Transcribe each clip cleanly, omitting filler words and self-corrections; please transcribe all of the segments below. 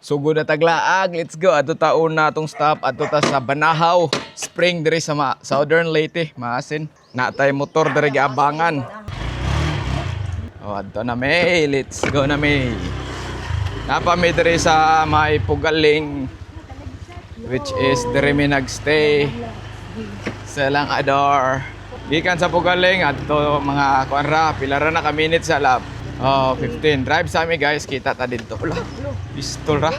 Sugod na taglaag, let's go. Ato ta una atong stop ato ta sa Banahaw Spring diri sa Southern Leyte, maasin. Natay motor diri giabangan. Oh, ato na may, let's go na may. Napa mi diri sa may Pugaling, which is diri mi nagstay sa Langador. Gikan sa Pugaling adto mga kuanra, pila ra na ka minutes sa lab. Oh, 15. Drive sa amin guys, kita ta dito. Wala, pistol ra.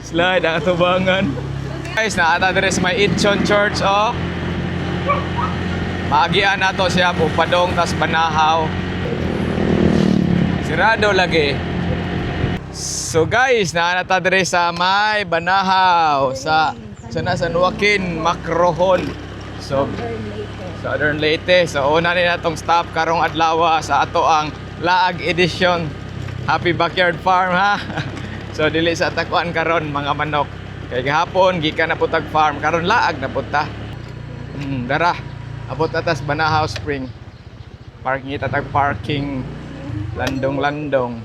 Slide ang atubangan. Guys, naata diri sa may Itchon Church, oh. Maagian nato siya Pupadong tas Banahaw. Sirado lagi. So guys, naata diri sa may Banahaw sa San Joaquin, Macrohon. So Southern Leyte. So una ni natong stop karong adlaw sa ato ang Laag Edition. Happy Backyard Farm ha. So dili sa takuan karon mga manok. Kay gihapon gikan na putag farm karon laag na puta. Dara. Abot atas Banahaw Spring. Parking itatag parking landong-landong.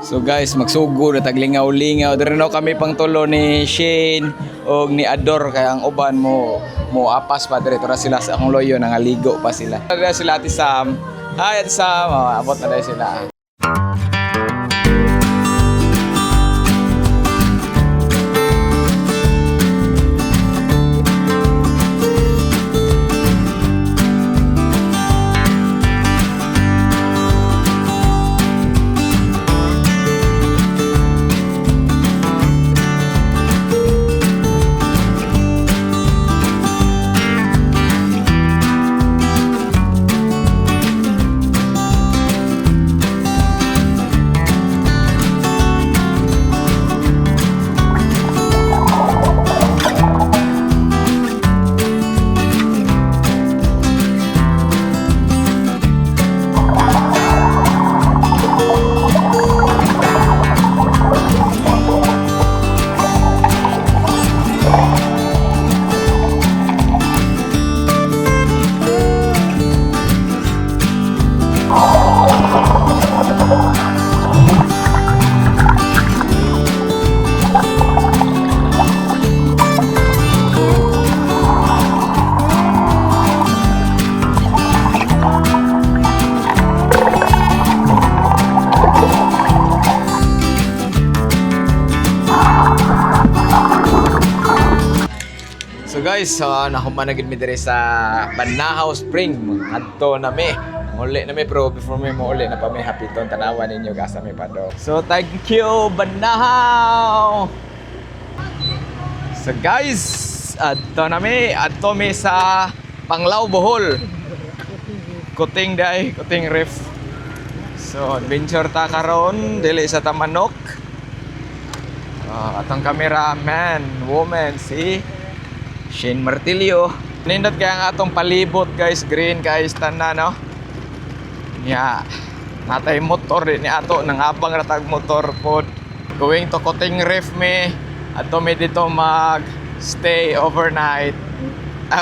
So guys, magsugo na taglingaw-lingaw. Diri no kami pang tulo ni Shane og ni Ador kay ang uban mo apas pa diri tura sila sa akong loyo nangaligo pa sila. Diri sila Ati Sam. Hi Ati Sam. Oh, abot na diri sila. So guys, nahumanagid mi diri sa Banahaw Spring. Adto na mi. Muli na mi pero before mi mo uli na pa mi hapiton tanawan ninyo gasa mi pa do. So thank you Banahaw. So guys, adto na mi. Adto mi sa Panglao Bohol. Kuting Reef. So adventure ta karon dili sa Tamanok. Atong cameraman, woman, si Shane Martillo. Nindot kaya ang atong palibot guys, green guys, tanan no. Nya, natay motor ni ato nang abang ratag motor pod. Going to Kuting Reef me. Ato mi dito mag stay overnight.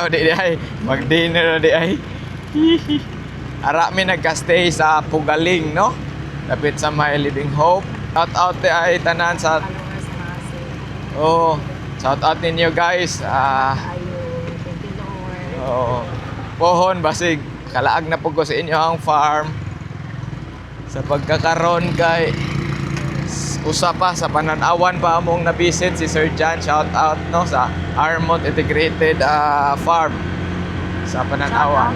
Di ay mag-dinner di ay. Ara mi nagka-stay sa Pugaling no. Lapit sa may Living Hope. Shout out ay tanan sa shout out ninyo guys. Pohon basig kalaag na po ko sa inyo ang farm. Sa pagkakaroon kay usa pa sa pananawan pa among nabisit si Sir John. Shout out no sa Armont Integrated Farm sa pananawan.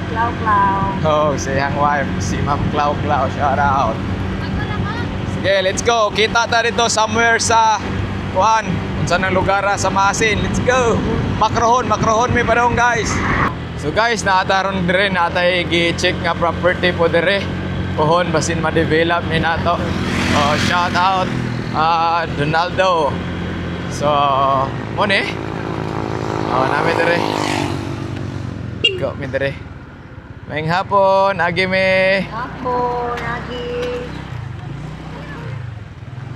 Siyang wife si Ma'am Clau. Shout out. Sige, let's go. Kita ta dito somewhere sa saan ang lugar sa Masin. Let's go. Macrohon may padong guys. So guys, naataron dire natay gi-check nga property po dire. Pohon basin ma-develop ni nato. Shout out Donaldo. So, mo ni. Nami dire. Go mi dire. Maayong hapon, agi me. Hapon, agi.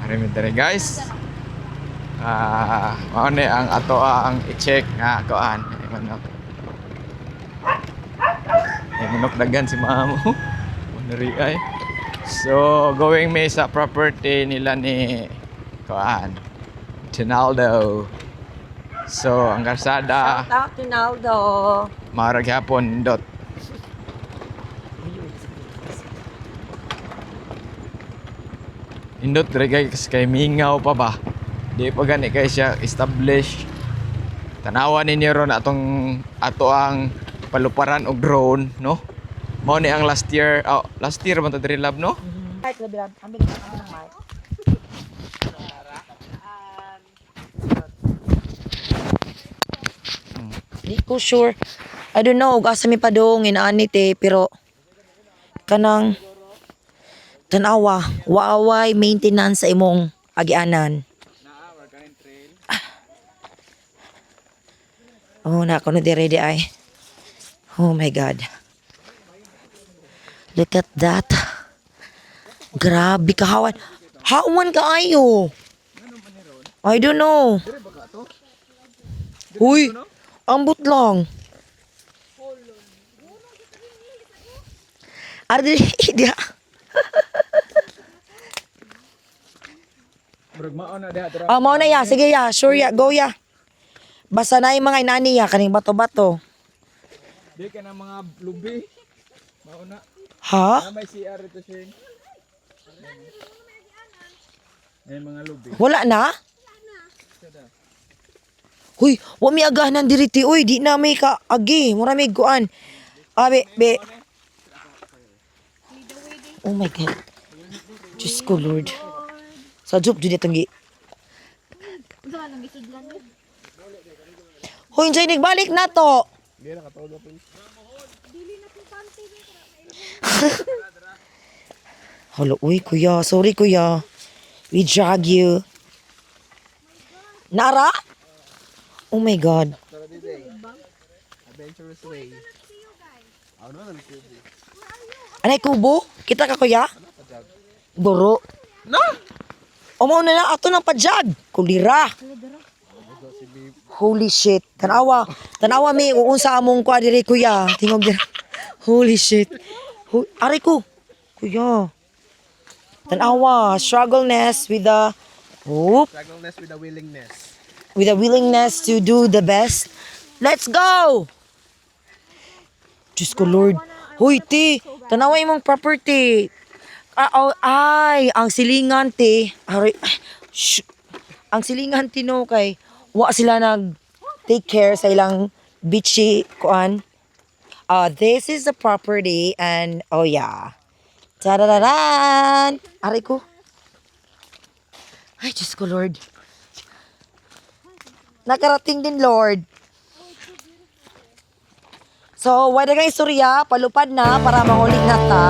Ari mi dire guys. Mao ni ang ato ang i-check nga kuan manok. Manok dagan si mamo. Nari ay. So, going may sa property nila ni Kuan, Tinaldo. So, ang karsada, Shout out to Naldo. marag hapon dot. Indot re kay mingaw pa ba? Di pa gani kay siya establish. Tanawan ninyo ron ato ang paluparan og drone, no? Mao ni ang last year man to diri lab, no? Mic, labiran. Ambil ang mic. Di ko sure. I don't know, asa mi padong inaanit pero kanang tanawa, waaway maintenance sa imong agianan. Oh, na ako na di ready ay. Oh my God. Look at that. Grabe kahawan. Hawan ka ayo. I don't know. Uy, ambot lang. Ardi dia. Murag mao na diha dira. Ah, mau na ya. Sige ya. Sure ya. Go ya. Basta na yung mga inani ya. Kaning bato-bato. Di ka na mga lubi. Mao na. Ha? Na may CR ito siya. May mga lubi. Wala na? Huy, wa mi agahan diri ti. Uy, di na may kaagi. Mura may guan. Be. Oh my God. Diyos ko, Lord. Sa job, dito itong Hoy, Jay, nagbalik na to. Halo, uy, kuya. Sorry, kuya. We drag you. Nara? Oh my God. Adventurous way. Anay kubo? Kita ka, kuya? Duro. No. Umaw na lang ato ng padyag. Kulira. Holy shit. Tanawa. Tanawa mi uunsa among kwa diri kuya. Tingog diri. Holy shit. Ari ko. Kuya. Tanawa. Struggleness with the hope. Struggleness with the willingness. With the willingness to do the best. Let's go! Diyos ko, Lord. Hoy, ti. Tanawa imong property. Ay, ang silingan, ti. Ari, ang silingan, ti, no, kay wa sila nag take care sa ilang beachy kuan. This is the property and oh yeah. Tadadadan! Ari ko. Ay, Diyos ko, Lord. Nakarating din, Lord. So, wala kang istorya, palupad na para mahuli na ta.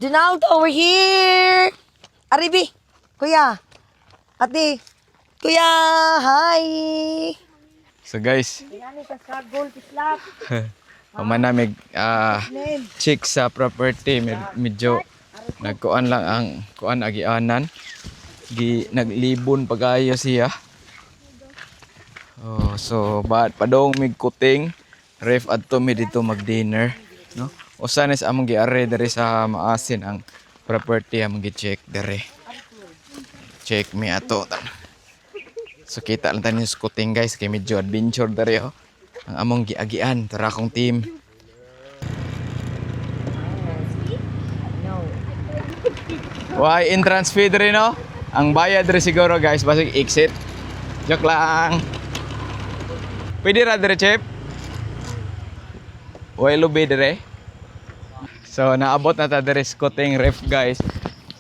Donaldo, over here! Aribi! Kuya! Ate! Kuya! Hi! So guys, Pinani ka sa gold islap. pamanamig check sa property medyo nagkuan lang ang kuan agianan. naglibon pagayo siya. Oh, so padong mig kuting ref adto mi dito mag-dinner, no? Usa ni sa among giare diri sa Maasin ang property among gi-check diri. Check mi ato tan. So kita lang tayo sa kuting guys kay medyo adventure diri oh. Ang among giagian tara akong team. Why entrance fee diri no? Ang bayad diri siguro guys basig exit. Joke lang. Pwede ra dire, Chef? Why lubi dire? So, naabot na ta dire sa Kuting Ref, guys.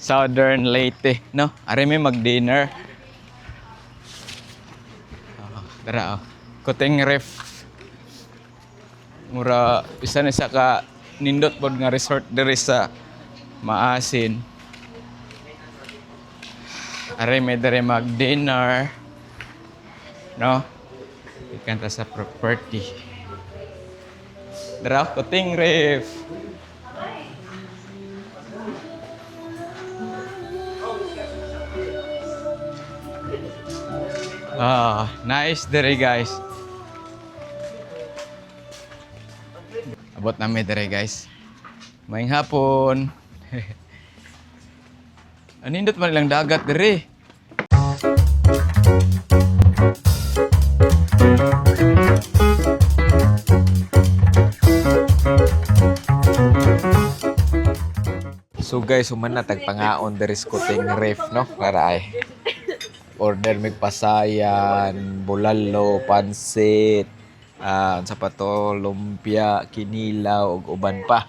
Southern Leyte, no? Ari may mag-dinner. Tara, oh. Kuting Ref. Mura, isa na sa ka nindot pod nga resort dire sa Maasin. Ari may dire mag-dinner. No? Ikan sa property. Dara Kuting Ref. Nice dere guys. Abot namin dere guys. Maayong hapon. Anindot man lang dagat dere. So guys, human na tagpangaon diri sa Kuting Ref, no? Para ay order mig pasayan, bulalo, pansit, sa pato, lumpia, kinilaw ug uban pa.